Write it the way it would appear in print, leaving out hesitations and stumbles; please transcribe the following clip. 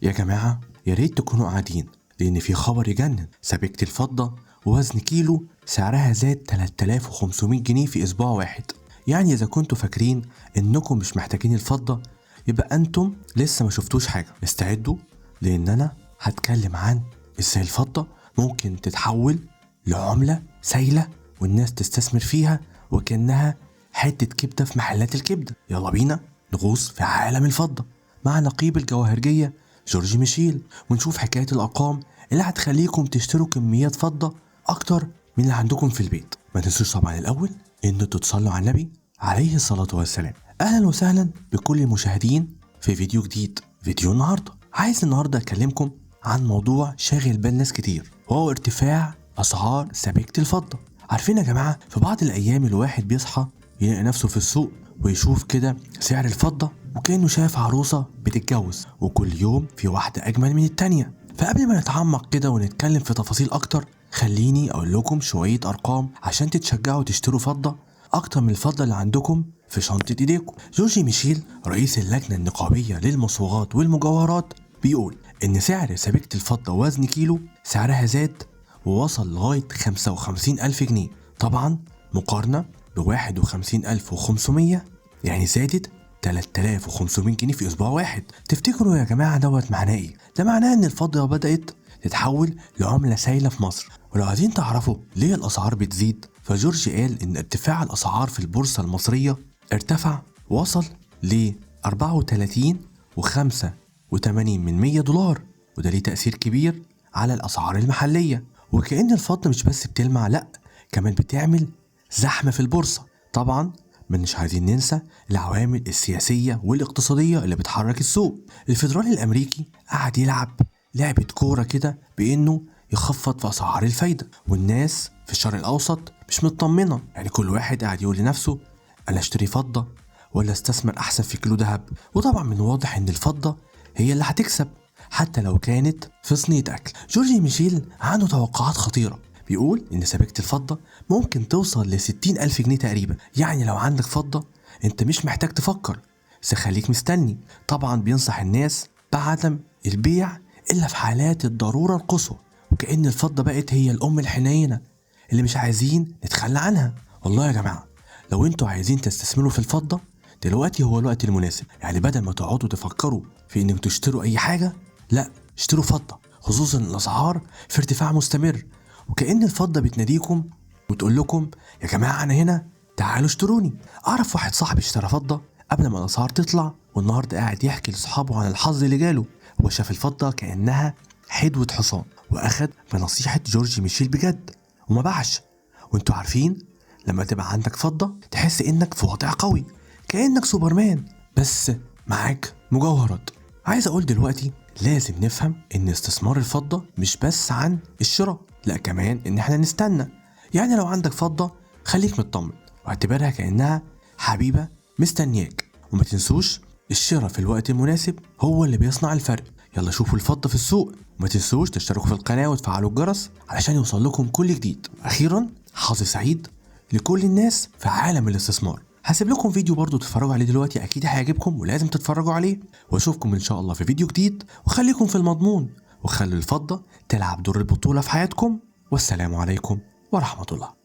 يا جماعة يا ريت تكونوا قاعدين، لأن في خبر يجنن. سبيكة الفضة ووزن كيلو سعرها زاد 3500 جنيه في أسبوع واحد. يعني إذا كنتوا فاكرين إنكم مش محتاجين الفضة يبقى أنتم لسه ما شفتوش حاجة. استعدوا، لأن أنا هتكلم عن إزاي الفضة ممكن تتحول لعملة سايلة والناس تستثمر فيها وكأنها حتة كبدة في محلات الكبدة. يلا بينا نغوص في عالم الفضة مع نقيب الجواهرجية جورج ميشيل، ونشوف حكاية الأرقام اللي هتخليكم تشتروا كميات فضة أكتر من اللي عندكم في البيت. ما تنسوش طبعا الأول إن تتصلوا على النبي عليه الصلاة والسلام. أهلا وسهلا بكل المشاهدين في فيديو جديد. فيديو النهاردة أكلمكم عن موضوع شاغل بال ناس كتير، وهو ارتفاع أسعار سبيكة الفضة. عارفين يا جماعة، في بعض الأيام الواحد بيصحى يلاقي نفسه في السوق ويشوف كده سعر الفضة وكأنه شاف عروسة بتتجوز، وكل يوم في واحدة أجمل من التانية. فقبل ما نتعمق كده ونتكلم في تفاصيل أكتر، خليني أقول لكم شوية أرقام عشان تتشجعوا تشتروا فضة أكتر من الفضة اللي عندكم في شنطة إيديكم. جورج ميشيل رئيس اللجنة النقابية للمصبوغات والمجوهرات بيقول إن سعر سبيكة الفضة وزن كيلو سعرها زاد ووصل لغاية 55,000 جنيه، طبعا مقارنة ب51,500، يعني زادت 3500 جنيه في أسبوع واحد. تفتكروا يا جماعة دوت معناه إيه؟ ده معناه إن الفضة بدأت تتحول لعملة سائلة في مصر. ولو عايزين تعرفوا ليه الأسعار بتزيد، فجورج قال إن ارتفاع الأسعار في البورصة المصرية ارتفع وصل ل 34.85 دولار، وده ليه تأثير كبير على الأسعار المحلية. وكأن الفضة مش بس بتلمع، لأ كمان بتعمل زحمة في البورصة. طبعا مش عايزين ننسى العوامل السياسية والاقتصادية اللي بتحرك السوق. الفيدرالي الأمريكي قاعد يلعب لعبة كورة كده بإنه يخفض في أسعار الفايدة، والناس في الشرق الأوسط مش مطمنة. يعني كل واحد قاعد يقول لنفسه أنا اشتري فضة ولا استثمر أحسن في كيلو ذهب. وطبعا من واضح إن الفضة هي اللي هتكسب حتى لو كانت في صينية أكل. جورج ميشيل عنده توقعات خطيرة، بيقول إن سبيكة الفضة ممكن توصل ل60,000 جنيه تقريبا. يعني لو عندك فضة أنت مش محتاج تفكر، بس خليك مستني. طبعا بينصح الناس بعدم البيع إلا في حالات الضرورة القصوى، وكأن الفضة بقت هي الأم الحنينة اللي مش عايزين نتخلى عنها. والله يا جماعة لو انتوا عايزين تستثمروا في الفضة دلوقتي هو الوقت المناسب. يعني بدل ما تقعدوا تفكروا في انكم تشتروا اي حاجة، لا اشتروا فضة، خصوصا الاسعار في ارتفاع مستمر. وكأن الفضة بتناديكم وتقول لكم يا جماعة انا هنا، تعالوا اشتروني. اعرف واحد صاحبي اشترى فضة قبل ما الاسعار تطلع، والنهارده قاعد يحكي لاصحابه عن الحظ اللي جاله. وشاف الفضة كأنها حدوة حصان، واخد بنصيحة جورج ميشيل بجد وما باعش. وانتوا عارفين لما تبقى عندك فضة تحس انك في وضع قوي، كأنك سوبرمان بس معاك مجوهرات. عايز اقول دلوقتي لازم نفهم ان استثمار الفضة مش بس عن الشراء، لا كمان ان احنا نستنى. يعني لو عندك فضة خليك مطمن واعتبرها كأنها حبيبة مستنياك. وما تنسوش الشراء في الوقت المناسب هو اللي بيصنع الفرق. يلا شوفوا الفضة في السوق، وما تنسوش تشتركوا في القناة وتفعلوا الجرس علشان يوصل لكم كل جديد. أخيرا حظ سعيد لكل الناس في عالم الاستثمار. هسيب لكم فيديو برضو تتفرجوا عليه دلوقتي، أكيد هيعجبكم ولازم تتفرجوا عليه. واشوفكم إن شاء الله في فيديو جديد، وخليكم في المضمون وخلوا الفضة تلعب دور البطولة في حياتكم. والسلام عليكم ورحمة الله.